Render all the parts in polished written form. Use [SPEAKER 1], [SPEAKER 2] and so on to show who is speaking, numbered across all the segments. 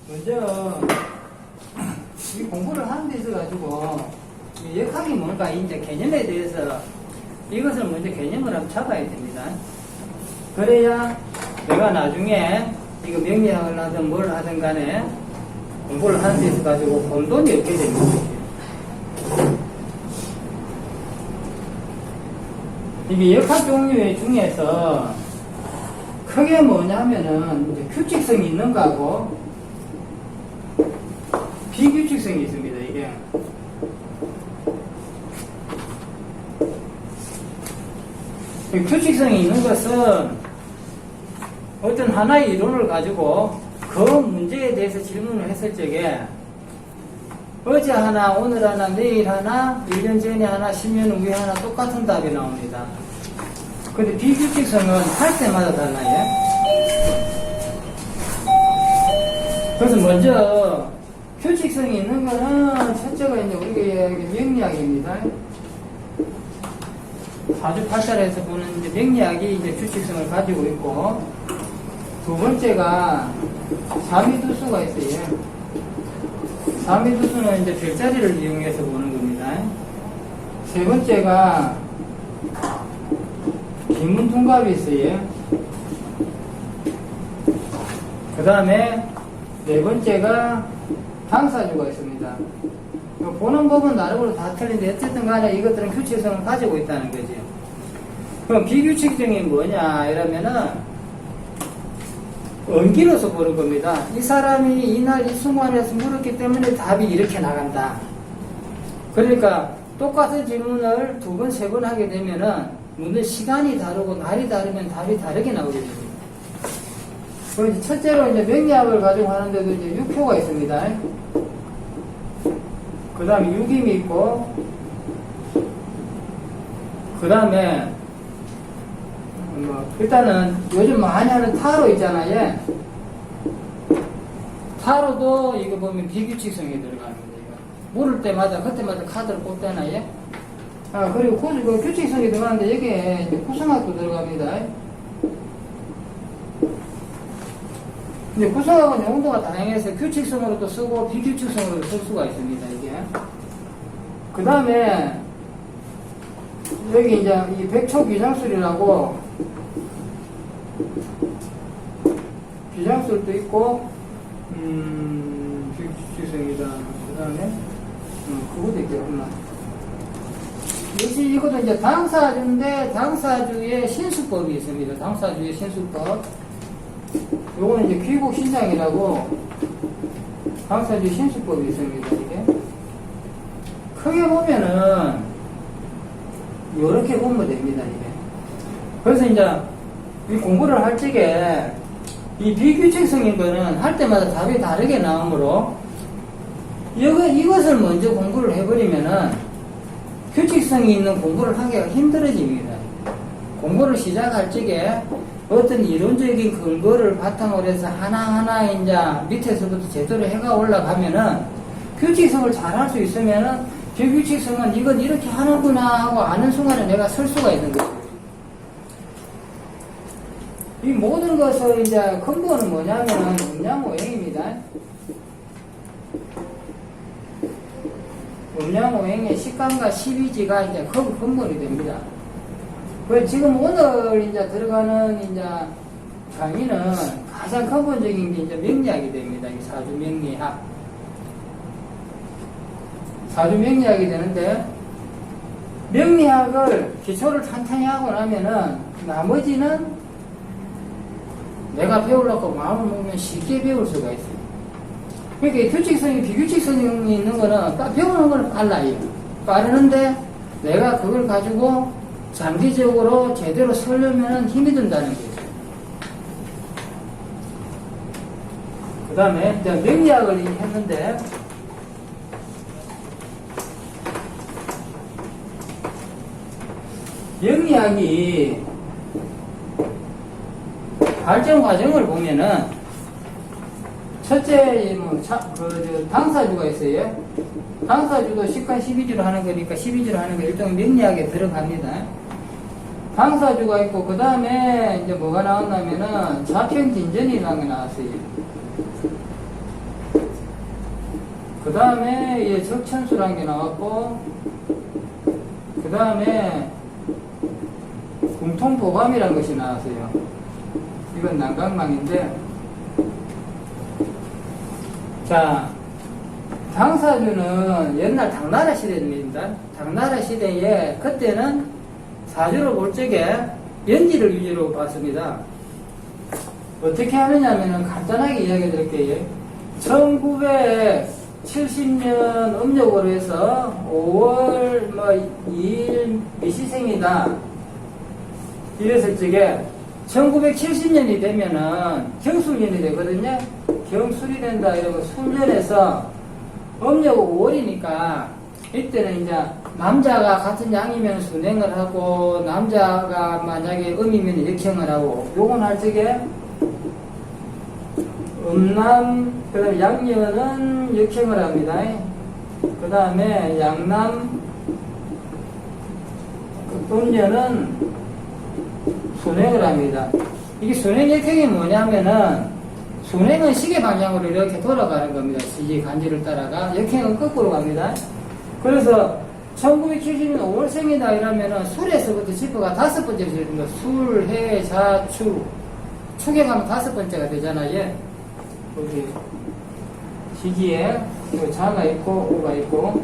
[SPEAKER 1] 먼저 이 공부를 하는 데 있어가지고 이 역학이 뭔가 이제 개념에 대해서 이것을 먼저 개념을 한번 잡아야 됩니다. 그래야 내가 나중에 이거 명리학을 하든 뭘 하든 간에 공부를 하는 데 있어가지고 혼돈이 없게 됩니다. 이게 역학 종류 중에서 크게 뭐냐면은 이제 규칙성이 있는 거하고 비규칙성이 있습니다. 이게 규칙성이 있는 것은 어떤 하나의 이론을 가지고 그 문제에 대해서 질문을 했을 적에 어제 하나, 오늘 하나, 내일 하나, 1년 전에 하나, 10년 후에 하나 똑같은 답이 나옵니다. 근데 비규칙성은 할 때마다 달라요. 그래서 먼저 규칙성이 있는 거는 첫째가 이제 우리가 명리학입니다. 사주팔자에서 보는 이제 명리학이 이제 규칙성을 가지고 있고, 두 번째가 사미두수가 있어요. 사미두수는 이제 별자리를 이용해서 보는 겁니다. 세 번째가 기문통갑이 있어요. 그 다음에 네 번째가 당사주가 있습니다. 보는 법은 나름으로 다 틀린데 어쨌든 간에 이것들은 규칙성을 가지고 있다는 거죠. 그럼 비규칙성이 뭐냐 이러면은 언기로서 보는 겁니다. 이 사람이 이날 이 순간에서 물었기 때문에 답이 이렇게 나간다. 그러니까 똑같은 질문을 두 번, 세 번 하게 되면은 묻는 시간이 다르고 날이 다르면 답이 다르게 나오게 됩니다. 그리고 첫째로 이제 명리학을 가지고 하는데도 이제 육표가 있습니다. 그 다음에 육임이 있고, 그 다음에 일단은 요즘 많이 하는 타로 있잖아요. 타로도 이거 보면 비규칙성이 들어갑니다. 이거. 물을 때마다 그때마다 카드를 뽑잖아요. 그리고 그 규칙성이 들어가는데 여기에 이제 구성학도 들어갑니다. 근데 구성학은 용도가 다양해서 규칙성으로도 쓰고 비규칙성으로도 쓸 수가 있습니다. 이게. 그 다음에 여기 이제 이 백초 비장술이라고 비장술도 있고 비규칙성이다. 그 다음에 그것도 있겠구나. 역시 이것도 이제 당사주인데 당사주의 신수법이 있습니다. 당사주의 신수법. 요거는 이제 귀국신장이라고 당사주의 신수법이 있습니다. 이게 크게 보면은 요렇게 보면 됩니다. 이게. 그래서 이제 이 공부를 할 적에 이 비규칙성인 거는 할 때마다 답이 다르게 나오므로 이것을 먼저 공부를 해버리면은 규칙성이 있는 공부를 하기가 힘들어집니다. 공부를 시작할 적에 어떤 이론적인 근거를 바탕으로 해서 하나하나 이제 밑에서부터 제대로 해가 올라가면은 규칙성을 잘 할 수 있으면은 비규칙성은 이건 이렇게 하는구나 하고 아는 순간에 내가 설 수가 있는 거죠. 이 모든 것을 이제 근본은 뭐냐면 음양오행입니다. 음양오행의 식감과 십이지가 이제 근본이 됩니다. 지금 오늘 이제 들어가는 이제 강의는 가장 근본적인 게 이제 명리학이 됩니다. 이 사주명리학. 사주명리학이 되는데, 명리학을 기초를 탄탄히 하고 나면은 나머지는 내가 배우려고 마음을 먹으면 쉽게 배울 수가 있어요. 그러니까 규칙성이 비규칙성이 있는 거는 배우는 건 빨라요. 빠르는데 내가 그걸 가지고 장기적으로 제대로 쓰려면 힘이 든다는 거죠. 그 다음에 명리학을 했는데 명리학이 발전 과정을 보면은 첫째 당사주가 있어요. 당사주도 식간 12주로 하는 거니까 12주로 하는 거 일종의 명리학에 들어갑니다. 당사주가 있고 그 다음에 이제 뭐가 나왔냐면은 자평진전이라는 게 나왔어요. 그 다음에 적천수라는 게 나왔고, 그 다음에 궁통보감이라는 것이 나왔어요. 이건 난강망인데, 자, 당사주는 옛날 당나라 시대입니다. 당나라 시대에 그때는 사주를 볼 적에 연지를 위주로 봤습니다. 어떻게 하느냐면은 간단하게 이야기 드릴게요. 1970년 음력으로 해서 5월 2일 미시생이다. 이랬을 적에 1970년이 되면은 경술년이 되거든요. 경술이 된다 이러고 술년에서 음력 5월이니까 이때는 이제 남자가 같은 양이면 순행을 하고 남자가 만약에 음이면 역행을 하고 요건 할 적에 음남 그 다음에 양년은 역행을 합니다. 그 다음에 양남 음년은 순행을 합니다. 이게 순행 역행이 뭐냐면은 순행은 시계 방향으로 이렇게 돌아가는 겁니다. 시계 간지를 따라가. 역행은 거꾸로 갑니다. 그래서 1970년 5월생이다 이러면은 술에서부터 지퍼가 5번째로 됩니다. 술, 해, 자, 축. 축에 가면 5번째가 되잖아요. 여기 시기에 자가 있고 오가 있고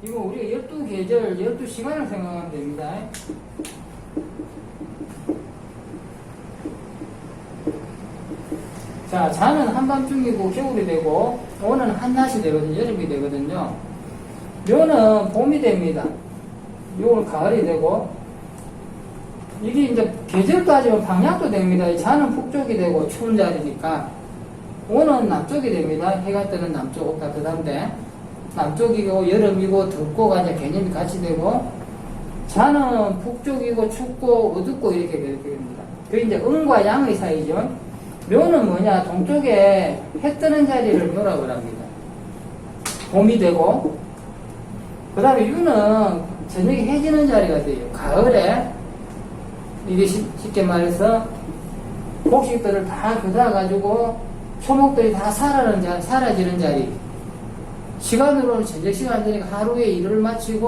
[SPEAKER 1] 이거 우리가 12계절, 12시간을 생각하면 됩니다. 자, 자는 한밤중이고 겨울이 되고 오는 한낮이 되거든요. 여름이 되거든요. 묘는 봄이 됩니다. 요는 가을이 되고 이게 이제 계절 따지면 방향도 됩니다. 자는 북쪽이 되고 추운 자리니까 오는 남쪽이 됩니다. 해가 뜨는 남쪽 따뜻한데 남쪽이고 여름이고 덥고가 이제 개념이 같이 되고 자는 북쪽이고 춥고 어둡고 이렇게 됩니다. 그게 이제 음과 양의 사이죠. 묘는 뭐냐? 동쪽에 해 뜨는 자리를 묘라고 합니다. 봄이 되고 그 다음에 유는 저녁에 해 지는 자리가 돼요. 가을에 이게 쉽게 말해서 곡식들을 다 걷어가지고 초목들이 다 사라지는 자리. 시간으로는 저녁 시간 되니까 하루에 일을 마치고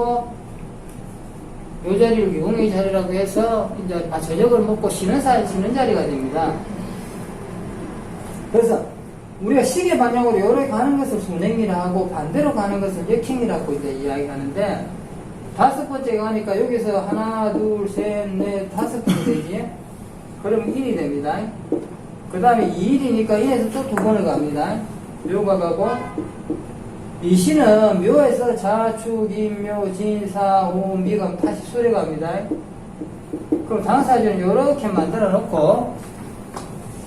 [SPEAKER 1] 요 자리를 용의 자리라고 해서 이제 저녁을 먹고 쉬는 자리가 됩니다. 그래서 우리가 시계 방향으로 요렇게 가는 것을 순행이라 하고 반대로 가는 것을 역행이라고 이제 이야기하는데 5번째 가니까 여기서 하나, 둘, 셋, 넷, 5번째 되지? 그러면 1이 됩니다. 그 다음에 2일이니까 1에서 또 2번을 갑니다. 묘가 가고 이시는 묘에서 자, 축, 임, 묘, 진, 사, 오, 미금 다시 술에 갑니다. 그럼 당사주는 요렇게 만들어 놓고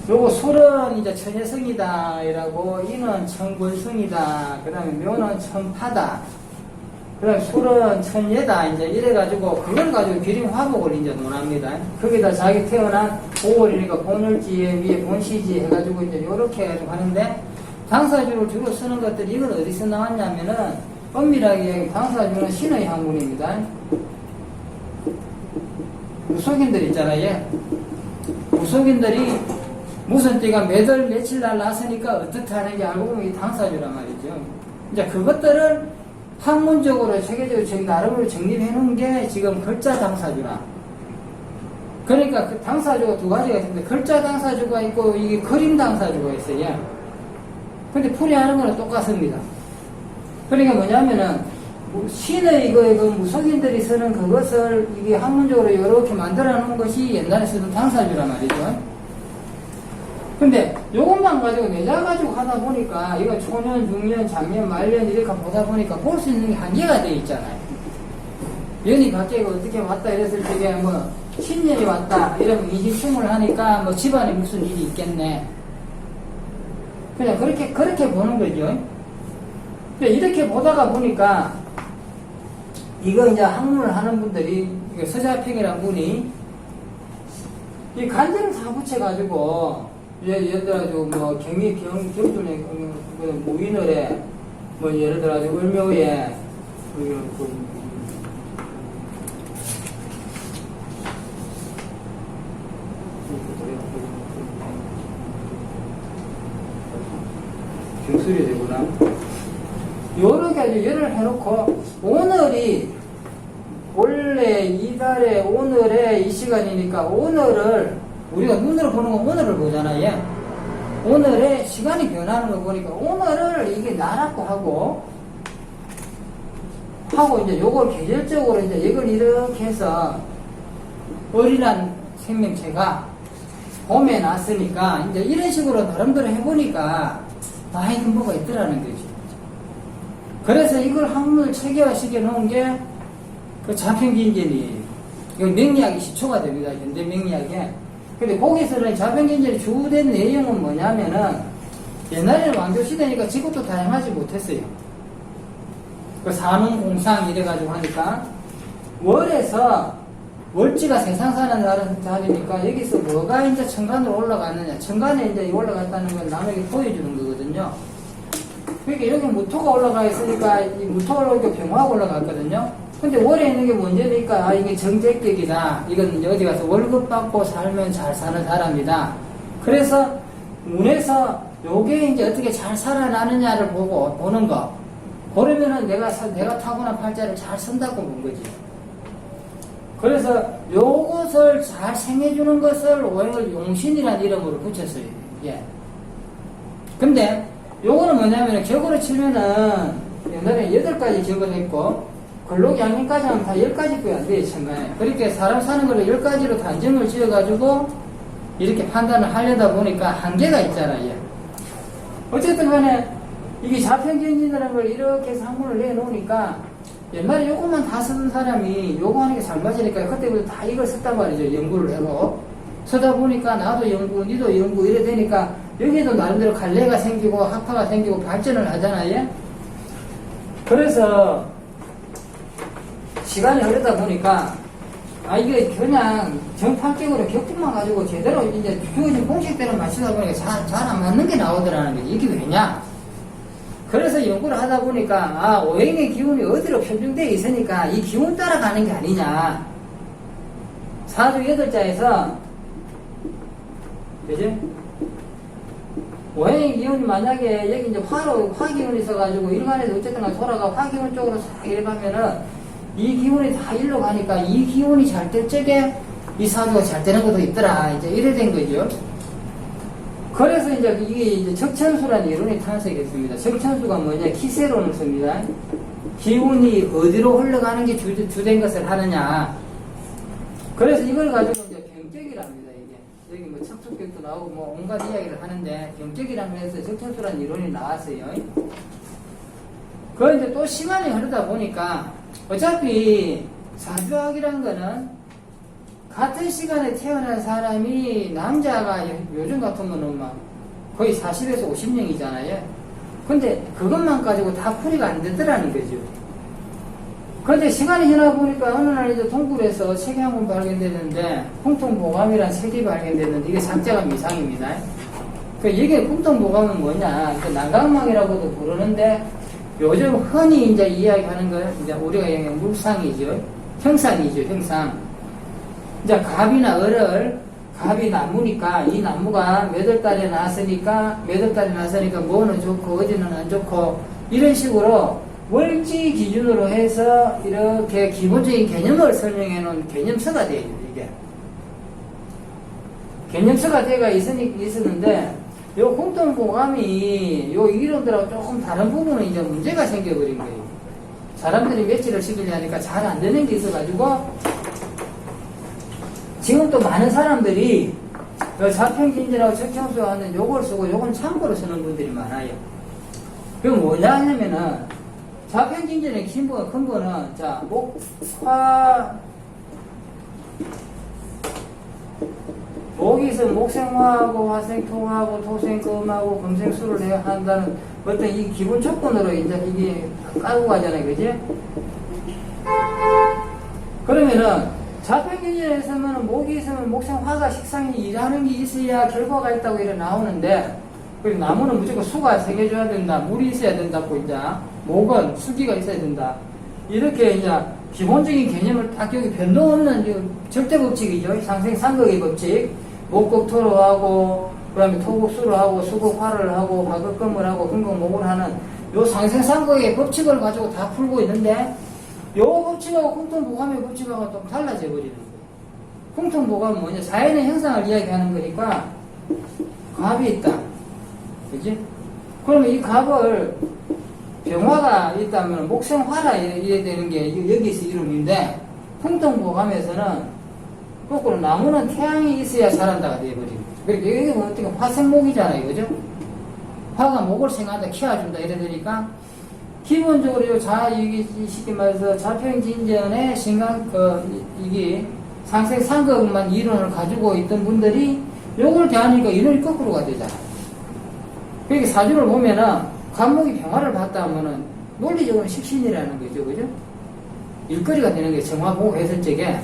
[SPEAKER 1] 요거 술은 이제 천여성이다 이라고 이는 천권성이다 그 다음에 묘는 천파다 그 다음에 술은 천예다 이제 이래가지고 그걸 가지고 기림 화복을 이제 논합니다. 거기다 자기 태어난 5월이니까 본을지에 위에 본시지 해가지고 이제 요렇게 해가지고 하는데 당사주를 주로 쓰는 것들이 이건 어디서 나왔냐면은 엄밀하게 얘기하면 당사주는 신의 학문입니다. 무속인들 있잖아요. 무속인들이 무슨 띠가 몇월 며칠 날 났으니까 어떻다는 게 알고 보면 이 당사주란 말이죠. 이제 그것들을 학문적으로 세계적으로 저기 나름으로 정립해 놓은 게 지금 글자 당사주라. 그러니까 그 당사주가 두 가지가 있는데 글자 당사주가 있고 이게 그림 당사주가 있어요. 근데 풀이하는 거는 똑같습니다. 그러니까 뭐냐면은 신의 그 무속인들이 쓰는 그것을 이게 학문적으로 이렇게 만들어 놓은 것이 옛날에 쓰던 당사주란 말이죠. 근데 요것만 가지고 내자 가지고 하다 보니까 이거 초년, 중년, 장년, 말년 이렇게 보다 보니까 볼 수 있는 게 한계가 돼 있잖아요. 연이 갑자기 어떻게 왔다 이랬을 적에 뭐 신년이 왔다 이러면 인신충을 하니까 뭐 집안에 무슨 일이 있겠네. 그냥 그렇게 보는 거죠. 근데 이렇게 보다가 보니까 이거 이제 학문을 하는 분들이 서자평이라는 분이 이 간절을 다 붙여가지고 예를 들어가지고 뭐 경준에 무인을에 뭐 예를 들어가지고 을묘에 병술이 되구나. 요렇게 아주 열을 해놓고, 오늘이, 원래 이달에 오늘의 이 시간이니까, 오늘을, 우리가 눈으로 보는 건 오늘을 보잖아요. 오늘의 시간이 변하는 거 보니까, 오늘을 이게 나라고 하고 이제 요걸 계절적으로 이제 이걸 이렇게 해서, 어린한 생명체가 봄에 났으니까, 이제 이런 식으로 나름대로 해보니까, 나이가 뭐가 있더라는 거지. 그래서 이걸 학문을 체계화시켜 놓은 게, 그 자평균전이, 이거 명리학이 시초가 됩니다. 현대 명리학에. 근데 거기서는 자평균전의 주된 내용은 뭐냐면은, 옛날에는 왕조시대니까 지구도 다양하지 못했어요. 그 산업공상 이래가지고 하니까, 월에서, 월지가 세상 사는 자리니까 여기서 뭐가 이제 천간으로 올라갔느냐. 천간에 이제 올라갔다는 건 남에게 보여주는 거거든요. 그러니까 여기 무토가 올라가 있으니까 이 무토가 이렇게 병화가 올라갔거든요. 근데 월에 있는 게 문제니까 이게 정제격이다. 이건 이제 어디 가서 월급 받고 살면 잘 사는 사람이다. 그래서 운에서 요게 이제 어떻게 잘 살아나느냐를 보는 거. 그러면은 내가 타고난 팔자를 잘 쓴다고 본 거지. 그래서 요것을 잘 생해주는 것을 오행을 용신이라는 이름으로 붙였어요. 예. 근데 요거는 뭐냐면 격으로 치면은 옛날에 8가지 격을 했고 근록양인까지 하면 다 10가지뿐이 안 돼요. 천간에. 그렇게 사람 사는 거를 10가지로 단정을 지어가지고 이렇게 판단을 하려다 보니까 한계가 있잖아요. 예. 어쨌든 간에 이게 자평균이라는 걸 이렇게 상문을 내놓으니까 옛날에 요것만 다 쓰는 사람이 요거 하는 게 잘 맞으니까 그때부터 다 이걸 썼단 말이죠. 연구를 하고. 쓰다 보니까 나도 연구, 니도 연구 이래 되니까 여기도 나름대로 갈래가 생기고 학파가 생기고 발전을 하잖아요. 그래서 시간이 흐르다 보니까 이게 그냥 정판격으로 격분만 가지고 제대로 이제 주어진 공식대로 맞추다 보니까 잘 안 맞는 게 나오더라는 거지. 이게 왜냐? 그래서 연구를 하다 보니까 오행의 기운이 어디로 편중되어 있으니까 이 기운 따라가는 게 아니냐. 사주 8자에서 그지? 오행의 기운이 만약에 여기 이제 화기운이 있어가지고 일간에서 어쨌든 간에 돌아가 화기운 쪽으로 싹 이래 가면은 이 기운이 다 일로 가니까 이 기운이 잘 될 적에 이 사주가 잘 되는 것도 있더라. 이제 이래 된 거죠. 그래서 이제 이게 이제 적천수라는 이론이 탄생했습니다. 적천수가 뭐냐? 기세론을 씁니다. 기운이 어디로 흘러가는 게 주된 것을 하느냐. 그래서 이걸 가지고 이제 병격이랍니다, 이게. 여기 뭐 척추격도 나오고 뭐 온갖 이야기를 하는데 병격이라고 해서 적천수라는 이론이 나왔어요. 그 이제 또 시간이 흐르다 보니까 어차피 사주학이란 거는 같은 시간에 태어난 사람이 남자가 요즘 같으면은 막 거의 40에서 50명이잖아요. 근데 그것만 가지고 다 풀이가 안 되더라는 거죠. 그런데 시간이 지나 보니까 어느 날 이제 동굴에서 책이 한 권 발견되는데 풍통보감이라는 책이 발견되는데 이게 작자가 미상입니다. 그 이게 풍통보감은 뭐냐? 그 난강망이라고도 부르는데 요즘 흔히 이제 이야기하는 거 이제 우리가 얘기하는 물상이죠. 형상이죠, 형상. 이제 갑이나 을을 갑이 나무니까 이 나무가 몇 월 달에 났으니까 뭐는 좋고 어디는 안 좋고 이런 식으로 월지 기준으로 해서 이렇게 기본적인 개념을 설명해 놓은 개념서가 돼요. 이게 개념서가 되어 있었는데 요 공통보감이 요 이론들하고 조금 다른 부분은 이제 문제가 생겨버린 거예요. 사람들이 며칠을 시키려니까 잘 안 되는 게 있어가지고 지금 또 많은 사람들이 자평균전하고 적천수 하는 요걸 쓰고 요건 참고로 쓰는 분들이 많아요. 그럼 뭐냐 하냐면은 자평균전의 근본은 자 목이 있으면 목생화하고 화생토하고 토생금하고 금생수를 해야 한다는 어떤 이 기본 조건으로 이제 이게 깔고 가잖아요, 그지? 그러면은 자평균전에서는 목이 있으면 목생화가 식상이 일하는 게 있어야 결과가 있다고 이래 나오는데, 그리고 나무는 무조건 수가 생겨줘야 된다, 물이 있어야 된다고 이제 목은 수기가 있어야 된다. 이렇게 이제 기본적인 개념을 딱 여기 변동 없는 절대 법칙이죠. 상생상극의 법칙. 목곡토로하고 그 다음에 토국수를 하고 수국화를 하고 화극금을 하고 금극목을 하는 요 상생상극의 법칙을 가지고 다 풀고 있는데 요 법칙하고 공통보감의 법칙하고 좀 달라져 버리는 거예요. 공통보감은 뭐냐? 자연의 형상을 이야기하는 거니까 갑이 있다. 그지? 그러면 이 갑을 병화가 있다면 목생화라 이래되는 게 여기서 이름인데 풍통보감에서는 거꾸로 나무는 태양이 있어야 자란다가 되어버립니다. 그러니까 여기 보면 어떻게 화생목이잖아요. 그죠? 화가 목을 생한다, 키워준다 이래 되니까 기본적으로 이게 쉽게 말해서 자평진전의 신강, 이게 상생상극만 이론을 가지고 있던 분들이 요걸 대하니까 이론이 거꾸로가 되잖아요. 그러니까 사주를 보면은 간목이 병화를 봤다 하면은 논리적으로 식신이라는 거죠. 그죠? 일거리가 되는 게 정화보고 해설적에.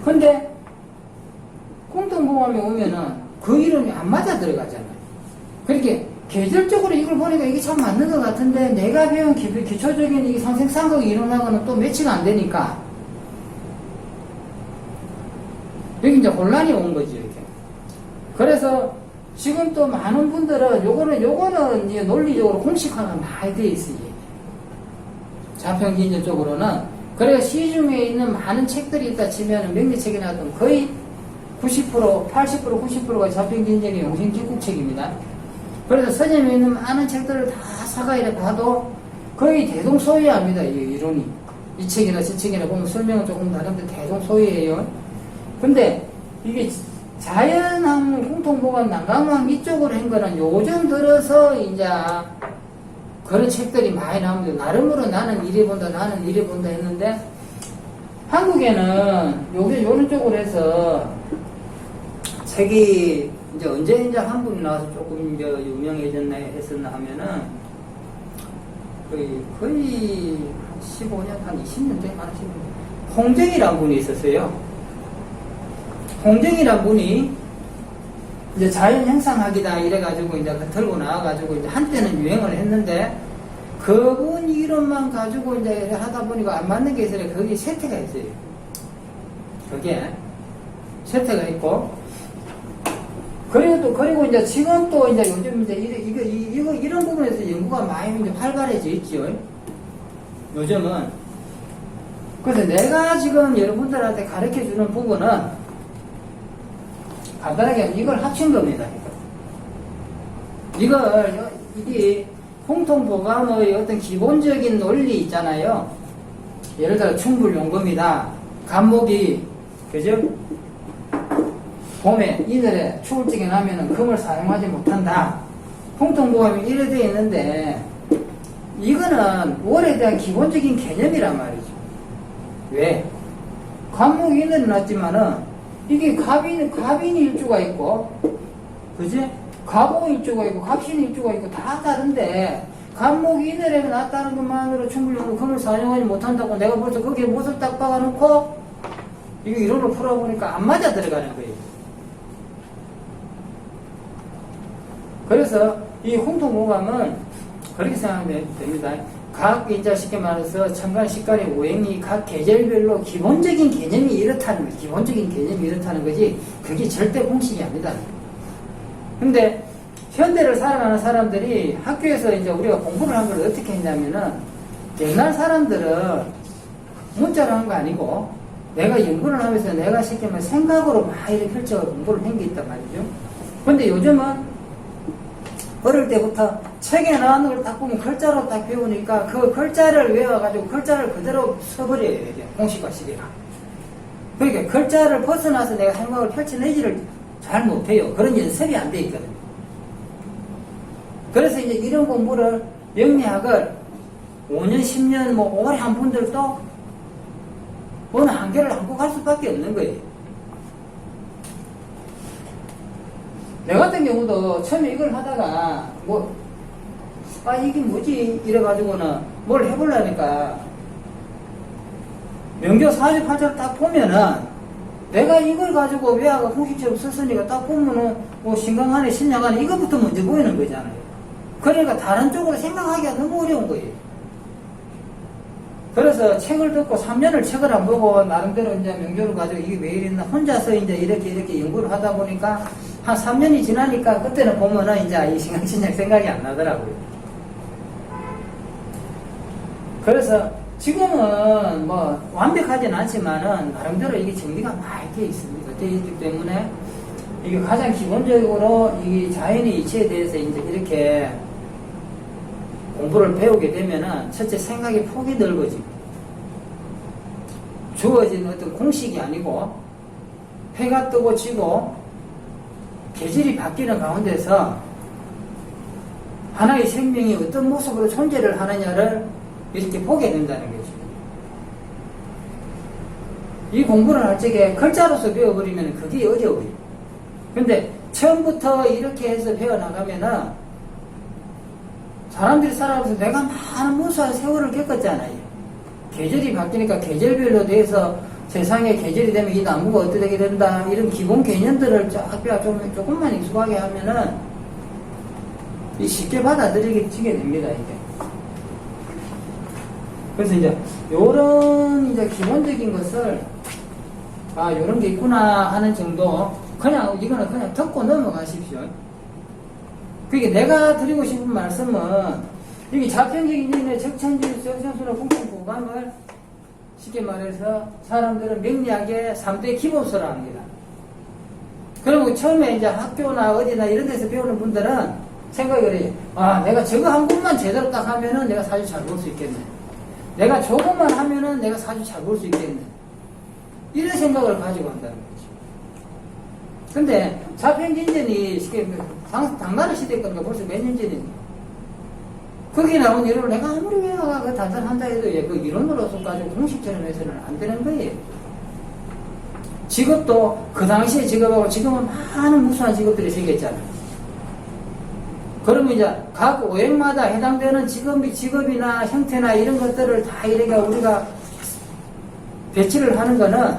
[SPEAKER 1] 근데 공통보감에 오면은 그 이론이 안 맞아 들어가잖아요. 그렇게 계절적으로 이걸 보니까 이게 참 맞는 것 같은데 내가 배운 기초적인 이 상생상극 이론하고는 또 매치가 안 되니까 여기 이제 혼란이 온 거지, 이렇게. 그래서 지금 또 많은 분들은 요거는 이제 논리적으로 공식화가 많이 돼 있어요. 자평진전 쪽으로는. 그래서 시중에 있는 많은 책들이 있다 치면 명리책이나 거의 90%, 80%, 90%가 자평진전의 용신직국책입니다. 그래서 서점에 있는 많은 책들을 다 사가 이래 봐도 거의 대동소이합니다. 이 이론이. 이 책이나 저 책이나 보면 설명은 조금 다른데 대동소이해요. 근데 이게 자연항 공통보감 난강왕 이쪽으로 한 거는 요즘 들어서 이제 그런 책들이 많이 나옵니다. 나름으로 나는 이래 본다, 나는 이래 본다 했는데 한국에는 요런 쪽으로 해서 책이 이제 언제 한 분이 나와서 조금 이제 유명해졌나 했었나 하면은 거의 15년, 한 20년 돼, 한 10년. 홍정이라는 분이 있었어요. 홍정이라는 분이 이제 자연 형상학이다 이래가지고 이제 들고 나와가지고 이제 한때는 유행을 했는데 그분 이론만 가지고 이제 하다 보니까 안 맞는 게 있어요. 거기에 쇠퇴가 있어요. 거기에 쇠퇴가 있고 그리고 이제 지금 또 이제 요즘 이제 이런 부분에서 연구가 많이 이제 활발해져 있죠. 요즘은. 그래서 내가 지금 여러분들한테 가르쳐 주는 부분은 간단하게 이걸 합친 겁니다. 이게 공통보감의 어떤 기본적인 논리 있잖아요. 예를 들어 충불용검이다. 간목이, 그죠? 봄에, 이늘에 추울 적에 나면은 금을 사용하지 못한다. 공통보감이 이래 되어 있는데, 이거는 월에 대한 기본적인 개념이란 말이죠. 왜? 간목이 이늘에 났지만은, 이게 갑인 일주가 있고, 그지? 갑오 일주가 있고, 갑신 일주가 있고, 다 다른데, 간목이 이늘에 났다는 것만으로 충분히 금을 사용하지 못한다고 내가 벌써 거기에 못을 딱 박아놓고, 이거 이론을 풀어보니까 안 맞아 들어가는 거예요. 그래서 이 홍통보감은 그렇게 생각하면 됩니다. 각 이제 쉽게 말해서 천간, 식간의 오행이 각 계절별로 기본적인 개념이 이렇다는 거지. 기본적인 개념이 이렇다는 거지. 그게 절대 공식이 아니다. 근데 현대를 살아가는 사람들이 학교에서 이제 우리가 공부를 한 걸 어떻게 했냐면은 옛날 사람들은 문자로 한 거 아니고 내가 연구를 하면서 내가 쉽게 말해 생각으로 막 이렇게 펼쳐 공부를 한 게 있단 말이죠. 근데 요즘은 어릴 때부터 책에 나오는 걸 딱 보면 글자로 딱 배우니까 그 글자를 외워가지고 글자를 그대로 써버려야 돼요. 공식화식이라. 그러니까 글자를 벗어나서 내가 생각을 펼쳐내지를 잘 못해요. 그런 연습이 안 돼 있거든요. 그래서 이제 이런 공부를, 영리학을 5년, 10년, 뭐 오래 한 분들도 어느 한계를 안고 갈 수밖에 없는 거예요. 내 같은 경우도 처음에 이걸 하다가 이게 뭐지? 이래가지고는 뭘 해보려니까 명조 48절 딱 보면은 내가 이걸 가지고 외화가 공식처럼 썼으니까 딱 보면은 신강하네, 신약하네 이것부터 먼저 보이는 거잖아요. 그러니까 다른 쪽으로 생각하기가 너무 어려운 거예요. 그래서 책을 듣고 3년을 책을 안 보고 나름대로 이제 명조를 가지고 이게 왜 이랬나 혼자서 이제 이렇게 연구를 하다 보니까 한 3년이 지나니까 그때는 보면은 이제 이 신강신약 생각이 안 나더라고요. 그래서 지금은 뭐 완벽하진 않지만은 나름대로 이게 정리가 많이 되어 있습니다. 되어 있기 때문에 이게 가장 기본적으로 이 자연의 이치에 대해서 이제 이렇게 공부를 배우게 되면은 첫째 생각의 폭이 넓어집니다. 주어진 어떤 공식이 아니고 해가 뜨고 지고 계절이 바뀌는 가운데서 하나의 생명이 어떤 모습으로 존재를 하느냐를 이렇게 보게 된다는 거죠. 이 공부를 할 적에 글자로서 배워버리면 그게 어려워요. 근데 처음부터 이렇게 해서 배워나가면은 사람들이 살아가면서 내가 많은 무수한 세월을 겪었잖아요. 계절이 바뀌니까 계절별로 대해서 세상에 계절이 되면 이 나무가 어떻게 되게 된다 이런 기본 개념들을 조금만 익숙하게 하면은 쉽게 받아들이게 됩니다. 이게. 그래서 이제 요런 이제 기본적인 것을 요런 게 있구나 하는 정도 이거는 그냥 듣고 넘어가십시오. 그게 내가 드리고 싶은 말씀은 이게 자평적인 인의 적천지 적천수나 공통고감을 쉽게 말해서 사람들은 명리학의 3대 기본서라 합니다. 그리고 처음에 이제 학교나 어디나 이런 데서 배우는 분들은 생각을 해요. 내가 저거 한 번만 제대로 딱 하면은 내가 사주 잘 볼 수 있겠네. 내가 저것만 하면은 내가 사주 잘 볼 수 있겠네. 이런 생각을 가지고 한다는 거죠. 근데 자평진전이 쉽게 당나라 시대 거니까 벌써 몇 년 전이니. 거기 나온 이론을 내가 아무리 외워가 단단한다 해도 그 이론으로서 가지고 공식처럼 해서는 안 되는 거예요. 직업도 그 당시에 직업하고 지금은 많은 무수한 직업들이 생겼잖아요. 그러면 이제 각 오행마다 해당되는 직업이나 형태나 이런 것들을 다 이렇게 우리가 배치를 하는 거는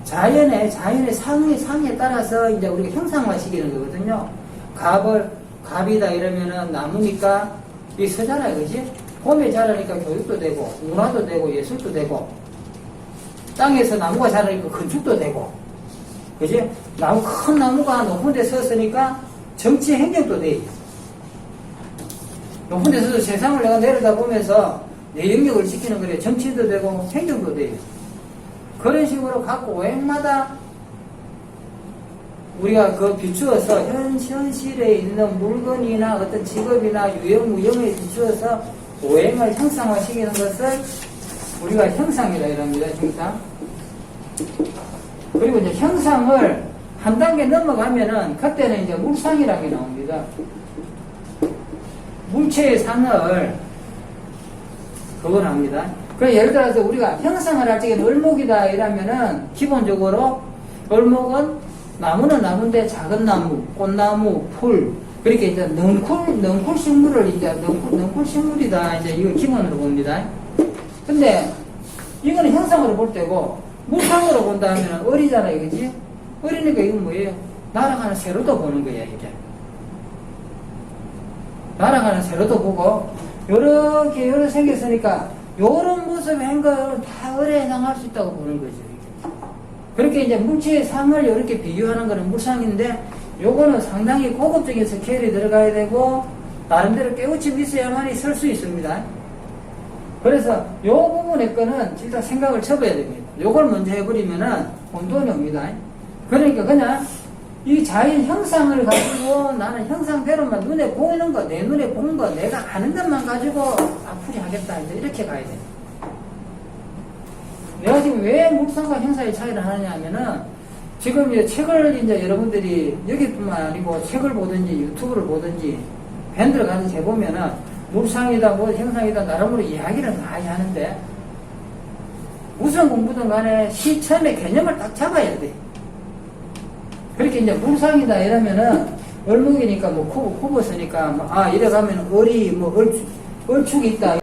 [SPEAKER 1] 자연의 상에 따라서 이제 우리가 형상화시키는 거거든요. 갑이다 이러면은 나무니까 이 서잖아요, 그지? 봄에 자라니까 교육도 되고, 문화도 되고, 예술도 되고, 땅에서 나무가 자라니까 건축도 되고, 그지? 큰 나무가 높은 데 섰으니까 정치 행정도 돼. 높은 데 서서 세상을 내가 내려다보면서 내 영역을 지키는 거래. 정치도 되고, 행정도 돼요. 그런 식으로 각 오행마다 우리가 비추어서 현실에 있는 물건이나 어떤 직업이나 유형, 무형에 비추어서 오행을 형상화시키는 것을 우리가 형상이라 이럽니다. 형상. 그리고 이제 형상을 한 단계 넘어가면은 그때는 이제 물상이라는 게 나옵니다. 물체의 상을 그걸 합니다. 그래서 예를 들어서 우리가 형상을 할 적에 을목이다 이러면은 기본적으로 을목은 나무는 나무인데 작은 나무, 꽃나무, 풀 그렇게 이제 넝쿨 식물을 이제 넝쿨 식물이다 이제 이거 기본으로 봅니다. 근데 이거는 형상으로 볼 때고 물상으로 본다 하면 을이잖아요, 그지? 을이니까 이건 뭐예요? 날아가는 새로도 보는 거야 이게. 날아가는 새로도 보고 요렇게 생겼으니까 요런 모습의 행각을 다 을에 해당할 수 있다고 보는 거죠. 그렇게 이제 물체의 상을 이렇게 비교하는 거는 물상인데 요거는 상당히 고급적인 스케일이 들어가야 되고 나름대로 깨우침이 있어야만이 쓸 수 있습니다. 그래서 요 부분의 거는 일단 생각을 쳐봐야 됩니다. 요걸 먼저 해버리면은 혼돈이 옵니다. 그러니까 그냥 이 자연 형상을 가지고 나는 형상대로만 눈에 보이는 거, 내 눈에 보는 거, 내가 아는 것만 가지고 앞으로 하겠다. 이제 이렇게 가야 돼. 내가 지금 왜 물상과 형상의 차이를 하느냐 하면은 지금 이제 책을 이제 여러분들이 여기뿐만 아니고 책을 보든지 유튜브를 보든지 밴드를 가서 해보면은 물상이다 뭐 형상이다 나름으로 이야기를 많이 하는데 무슨 공부든 간에 처음에 개념을 딱 잡아야 돼. 그렇게 이제 물상이다 이러면은 을목이니까 뭐 굽었으니까 이래 가면 을이 뭐 얼축이 있다